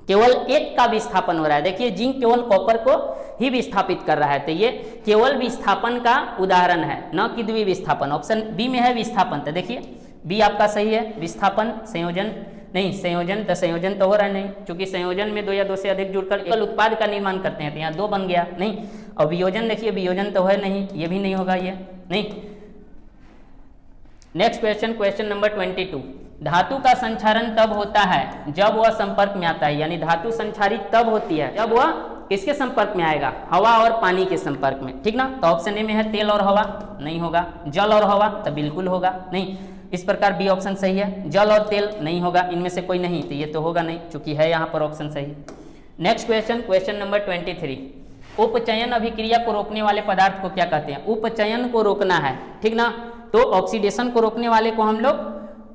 केवल एक का विस्थापन हो रहा है। देखिए जिंक केवल कॉपर को ही विस्थापित कर रहा है, तो ये केवल विस्थापन का उदाहरण है, न कि द्विविस्थापन। ऑप्शन बी में है विस्थापन, तो देखिए बी आपका सही है। विस्थापन, संयोजन नहीं, संयोजन तो संयोजन तो हो रहा है नहीं, क्योंकि संयोजन में 2 या 2 से अधिक जुड़कर एकल उत्पाद का निर्माण करते हैं, तो यहाँ 2 बन गया, नहीं। और वियोजन देखिए, वियोजन तो है नहीं, ये भी नहीं होगा, ये नहीं। Next question, question number 22। धातु का संक्षारण तब होता है जब वह संपर्क में आता है, यानी धातु संक्षारित तब होती है जब वह किसके संपर्क में आएगा, हवा और पानी के संपर्क में, ठीक ना। तो ऑप्शन ए में है तेल और हवा, नहीं होगा। जल और हवा, तो बिल्कुल होगा, नहीं। इस प्रकार बी ऑप्शन सही है। जल और तेल नहीं होगा, इनमें से कोई नहीं, तो ये तो होगा नहीं, चूंकि है यहाँ पर ऑप्शन सही। Next question, question number 23। उपचयन अभिक्रिया को रोकने वाले पदार्थ को क्या कहते हैं। उपचयन को रोकना है, ठीक ना, तो ऑक्सीडेशन को रोकने वाले को हम लोग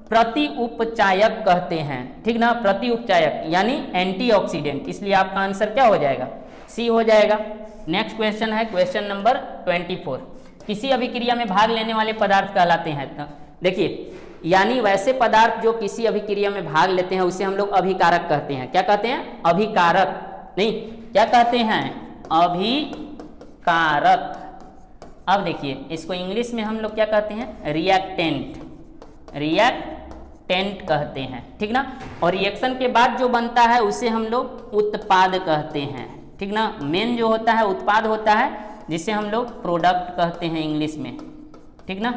प्रति उपचायक कहते हैं, ठीक ना। प्रति उपचायक यानी एंटीऑक्सीडेंट, इसलिए आपका आंसर क्या हो जाएगा, सी हो जाएगा। नेक्स्ट क्वेश्चन है क्वेश्चन नंबर 24। किसी अभिक्रिया में भाग लेने वाले पदार्थ कहलाते हैं। देखिए, यानी वैसे पदार्थ जो किसी अभिक्रिया में भाग लेते हैं उसे हम लोग अभिकारक कहते हैं। क्या कहते हैं, अभिकारक, नहीं, क्या कहते हैं, अभिकारक। अब देखिए इसको इंग्लिश में हम लोग क्या कहते हैं, रिएक्टेंट, रिएक्टेंट कहते हैं, ठीक ना। और रिएक्शन के बाद जो बनता है उसे हम लोग उत्पाद कहते हैं, ठीक ना। मेन जो होता है उत्पाद होता है, जिसे हम लोग प्रोडक्ट कहते हैं इंग्लिश में, ठीक ना।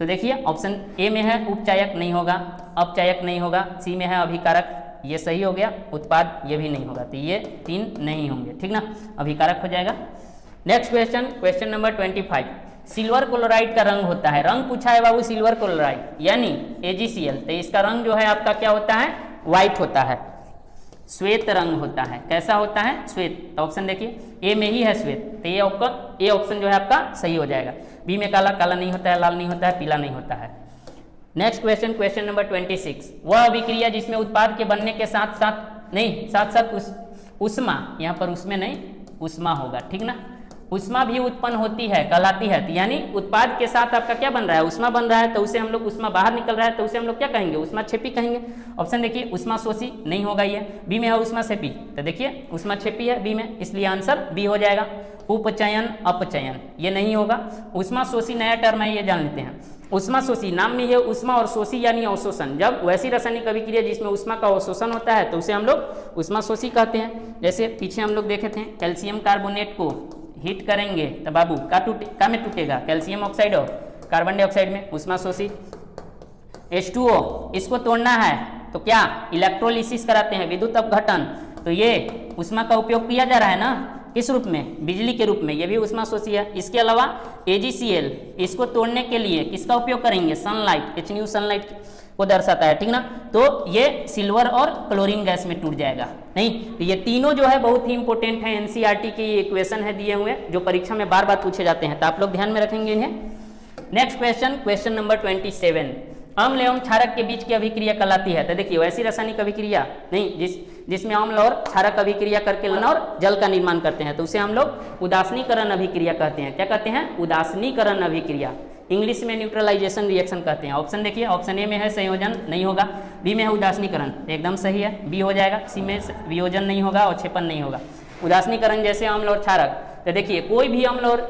तो देखिए ऑप्शन ए में है उपचायक, नहीं होगा। अपचायक नहीं होगा। सी में है अभिकारक, ये सही हो गया, उत्पाद ये भी नहीं होगा, तो ये 3 नहीं होंगे, ठीक ना, अभिकारक हो जाएगा। Next question, question number 25, silver chloride का रंग होता है, रंग पूछा है बाबू सिल्वर क्लोराइड यानी AgCl, तो इसका रंग जो है आपका क्या होता है, व्हाइट होता है, श्वेत रंग होता है। कैसा होता है, श्वेत। तो ऑप्शन देखिए ए में ही है श्वेत, तो ये ऑप्शन जो है आपका सही हो जाएगा। बी में काला, काला नहीं होता है, लाल नहीं होता है, पीला नहीं होता है। नेक्स्ट क्वेश्चन, क्वेश्चन नंबर 26, वह अभिक्रिया जिसमें उत्पाद के बनने के साथ साथ उष्मा, यहाँ पर उसमें नहीं उष्मा होगा, ठीक ना, उष्मा भी उत्पन्न होती है, कहलाती है, तो यानी उत्पाद के साथ आपका क्या बन रहा है, उष्मा बन रहा है, तो उसे हम लोग उष्मा बाहर निकल रहा है, तो उसे हम लोग क्या कहेंगे, उष्मा क्षेपी कहेंगे। ऑप्शन देखिए उष्मा शोषी नहीं होगा, ये बी में है उष्मा क्षेपी, तो देखिए उष्मा क्षेपी है बी में, इसलिए आंसर बी हो जाएगा। उपचयन अपचयन ये नहीं होगा। उष्मा शोषी नया टर्म है, ये जान लेते हैं। उष्मा शोषी नाम में है उष्मा और शोषी यानी अवशोषण, जब वैसी रासायनिक अभिक्रिया जिसमें उष्मा का अवशोषण होता है तो उसे हम लोग उष्मा शोषी कहते हैं। जैसे पीछे हम लोग देखे थे, कैल्शियम कार्बोनेट को हीट करेंगे तो बाबू का में टूटेगा, कैल्शियम ऑक्साइड और कार्बन डाइऑक्साइड में, उष्मा शोषी। H2O इसको तोड़ना है तो क्या इलेक्ट्रोलिसिस कराते हैं, विद्युत अपघटन, तो ये उष्मा का उपयोग किया जा रहा है ना, किस रूप में, बिजली के रूप में, ये भी उष्मा शोषी है। इसके अलावा AgCl इसको तोड़ने के लिए किसका उपयोग करेंगे, सनलाइट, HNU सनलाइट को दर्शाता है, ठीक ना, तो ये सिल्वर और क्लोरीन गैस में टूट जाएगा। नहीं, तो ये तीनों जो है बहुत ही इंपॉर्टेंट है, NCERT के इक्वेशन है दिए हुए जो परीक्षा में बार बार पूछे जाते हैं, तो आप लोग ध्यान में रखेंगे इन्हें। नेक्स्ट क्वेश्चन, क्वेश्चन नंबर 27, अम्ल एवं क्षारक के बीच की अभिक्रिया कहलाती है। तो देखिए वैसी रासायनिक अभिक्रिया नहीं जिसमें अम्ल और क्षारक अभिक्रिया करके लवण और जल का निर्माण करते हैं, तो उसे हम लोग उदासीनीकरण अभिक्रिया कहते हैं। क्या कहते हैं, उदासीनीकरण अभिक्रिया, इंग्लिश में न्यूट्रलाइजेशन रिएक्शन कहते हैं। ऑप्शन देखिए, ऑप्शन ए में है संयोजन, नहीं होगा। बी में है उदासीनीकरण, एकदम सही है, बी हो जाएगा। सी में वियोजन नहीं होगा और क्षेपण नहीं होगा। उदासीनीकरण जैसे अम्ल और क्षारक, तो देखिए कोई भी अम्ल और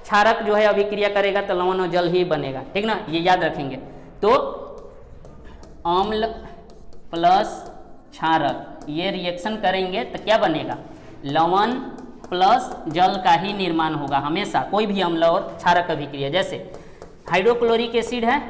क्षारक जो है अभिक्रिया करेगा तो लवण और जल ही बनेगा, ठीक ना, ये याद रखेंगे। तो अम्ल प्लस क्षारक ये रिएक्शन करेंगे तो क्या बनेगा, लवण प्लस जल का ही निर्माण होगा हमेशा, कोई भी अम्ल और क्षारक अभिक्रिया। जैसे हाइड्रोक्लोरिक एसिड है,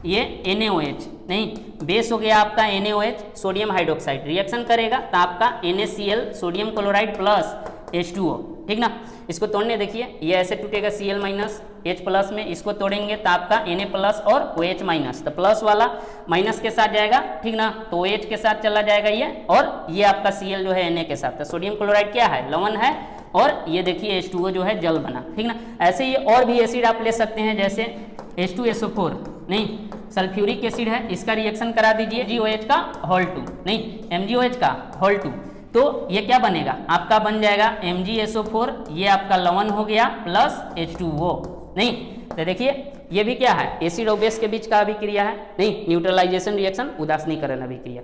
ये NaOH नहीं, बेस हो गया आपका NaOH, सोडियम हाइड्रोक्साइड, रिएक्शन करेगा तो आपका NaCl sodium chloride plus H2O, ठीक ना। इसको तोड़ने देखिए, ये ऐसे टूटेगा Cl माइनस H प्लस में, इसको तोड़ेंगे तो आपका Na प्लस और OH माइनस, तो प्लस वाला माइनस के साथ जाएगा, ठीक ना, तो OH के साथ चला जाएगा ये, और ये आपका Cl जो है Na के साथ, तो सोडियम क्लोराइड क्या है, लवण है, और ये देखिए H2O जो है जल बना, ठीक ना। ऐसे ही और भी एसिड आप ले सकते हैं, जैसे H2SO4 नहीं, सल्फ्यूरिक एसिड है, इसका रिएक्शन करा दीजिए MgOH का होल 2 नहीं, MgOH का होल 2, तो ये क्या बनेगा, आपका बन जाएगा MgSO4, ये आपका लवण हो गया प्लस H2O नहीं। तो देखिए ये भी क्या है, एसिड और बेस के बीच का अभिक्रिया है, नहीं, न्यूट्रलाइजेशन रिएक्शन, उदासीनीकरण अभिक्रिया।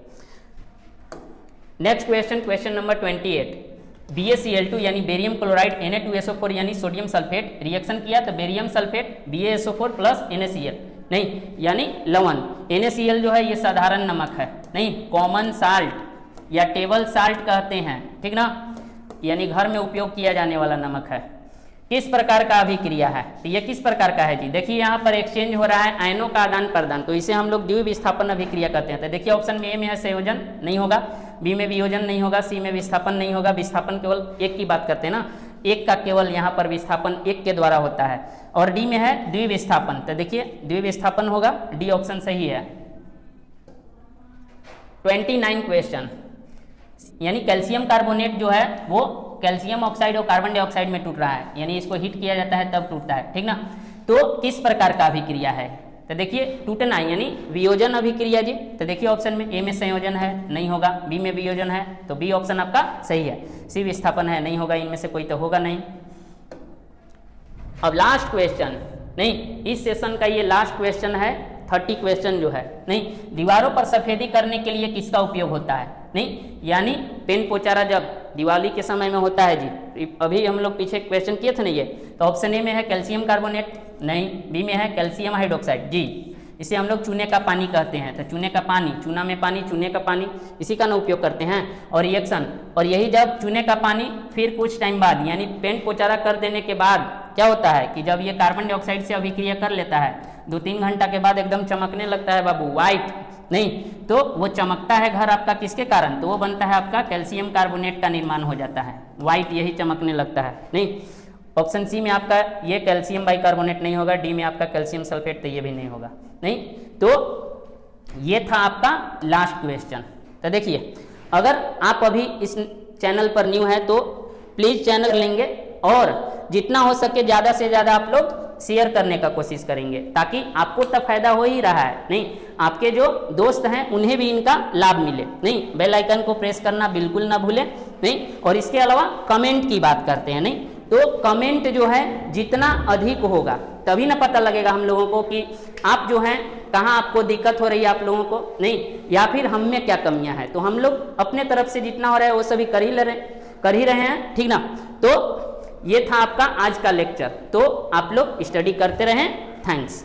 Next question, question number 28, BaCl2 यानी बेरियम क्लोराइड Na2SO4 यानी सोडियम सल्फेट रिएक्शन किया तो barium sulphate BaSO4 plus NaCl नहीं, यानी लवण। NaCl जो है ये साधारण नमक है, नहीं, कॉमन साल्ट या टेबल साल्ट कहते हैं, ठीक ना, यानी घर में उपयोग किया जाने वाला नमक है। किस प्रकार का अभिक्रिया है, तो ये किस प्रकार का है जी, देखिए यहाँ पर एक्सचेंज हो रहा है आयनों का आदान प्रदान, तो इसे हम लोग द्विविस्थापन अभिक्रिया कहते हैं। तो देखिए ऑप्शन में ए में है संयोजन, नहीं होगा, बी में वियोजन नहीं होगा, सी में विस्थापन नहीं होगा, विस्थापन केवल एक की बात करते हैं ना, एक का केवल यहाँ पर विस्थापन एक के द्वारा होता है, और डी में है द्विविस्थापन, तो देखिए द्विविस्थापन होगा, डी ऑप्शन सही है। 29 क्वेश्चन, यानी कैल्शियम कार्बोनेट जो है वो कैल्शियम ऑक्साइड और कार्बन डाइऑक्साइड में टूट रहा है, यानी इसको हीट किया जाता है तब टूटता है, ठीक ना। तो किस प्रकार का अभिक्रिया है, तो देखिए टूटना यानी वियोजन अभिक्रिया जी, तो देखिए ऑप्शन में ए में संयोजन है, नहीं होगा, बी में वियोजन है, तो बी ऑप्शन आपका सही है। सी विस्थापन है, नहीं होगा, इनमें से कोई तो होगा नहीं। अब लास्ट क्वेश्चन, नहीं, इस सेशन का ये लास्ट क्वेश्चन है, 30 क्वेश्चन जो है, नहीं, दीवारों पर सफेदी करने के लिए किसका उपयोग होता है, नहीं, यानी पेन पोचारा जब दिवाली के समय में होता है जी, अभी हम लोग पीछे क्वेश्चन किए थे ना ये, तो ऑप्शन ए में है कैल्शियम कार्बोनेट, नहीं, बी में है कैल्शियम हाइड्रोक्साइड जी, इसे हम लोग चूने का पानी कहते हैं, तो चूने का पानी, चूना में पानी, चूने का पानी, इसी का ना उपयोग करते हैं, और रिएक्शन, और यही जब चूने का पानी फिर कुछ टाइम बाद यानी पेंट पोचारा कर देने के बाद क्या होता है कि जब ये कार्बन डाइऑक्साइड से अभिक्रिया कर लेता है, 2-3 घंटा के बाद एकदम चमकने लगता है बाबू, व्हाइट, नहीं, तो वो चमकता है घर आपका किसके कारण, तो वो बनता है आपका कैल्शियम कार्बोनेट का निर्माण हो जाता है, वाइट यही चमकने लगता है। नहीं, ऑप्शन सी में आपका ये कैल्शियम बाइकार्बोनेट नहीं होगा, डी में आपका कैल्शियम सल्फेट, तो ये भी नहीं होगा। नहीं, तो ये था आपका लास्ट क्वेश्चन। तो देखिए, अगर आप अभी इस चैनल पर न्यू है तो प्लीज चैनल लेंगे और जितना हो सके ज़्यादा से ज़्यादा आप लोग शेयर करने का कोशिश करेंगे, ताकि आपको तो फायदा हो ही रहा है, नहीं आपके जो दोस्त हैं उन्हें भी इनका लाभ मिले। नहीं, बेल आइकन को प्रेस करना बिल्कुल ना भूलें। नहीं, और इसके अलावा कमेंट की बात करते हैं। नहीं, तो कमेंट जो है जितना अधिक होगा तभी ना पता लगेगा हम लोगों को कि आप जो हैं कहाँ आपको दिक्कत हो रही है आप लोगों को, नहीं, या फिर हम में क्या कमियां हैं। तो हम लोग अपने तरफ से जितना हो रहा है वो सभी कर ही रहे हैं, ठीक ना। तो ये था आपका आज का लेक्चर, तो आप लोग स्टडी करते रहें। थैंक्स।